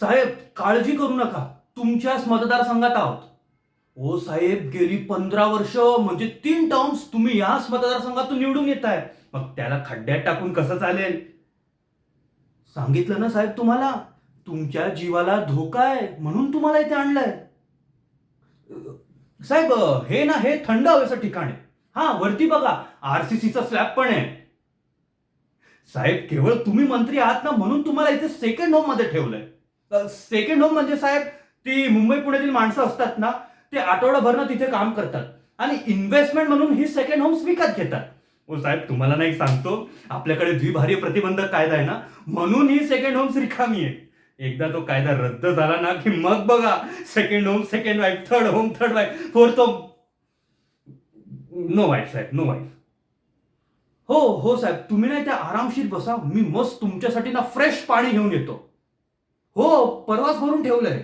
साहेब काळजी करू नका, तुमच्याच मतदारसंघात आहोत. ओ साहेब, गेली 15 वर्ष म्हणजे 3 टर्म्स तुम्ही याच मतदारसंघातून निवडून येताय. मग त्याला खड्ड्यात टाकून कसं चालेल? सांगितलं ना साहेब तुम्हाला, तुमच्या जीवाला धोका आहे म्हणून तुम्हाला इथे आणलंय. साहेब हे ना, हे थंड हवेचं ठिकाण आहे. हा, वरती बघा, आरसीसीचा स्लॅब पण आहे. साहेब केवळ तुम्ही मंत्री आहात ना म्हणून तुम्हाला इथे सेकंड होम मध्ये ठेवलंय. सेकंड होम म्हणजे साहेब, ती मुंबई पुण्यातील माणसं असतात ना, ते आठवडाभर तिथे काम करतात आणि इन्व्हेस्टमेंट म्हणून ही सेकंड होम्स विकत घेतात. हो साहेब, तुम्हाला नाही सांगतो, आपल्याकडे द्विभाषी प्रतिबंधक कायदा आहे ना, म्हणून ही सेकंड होम्स रिकामी आहे. एकदा तो कायदा रद्द झाला ना की मग बघा, second home second wife, third home third wife, fourth home. No wife साहेब, नो वाईफ. हो हो साहेब, तुम्ही नाही त्या आरामशीर बसा, मी मस्त तुमच्यासाठी ना फ्रेश पाणी घेऊन येतो. हो, परवाच भरून ठेवलंय.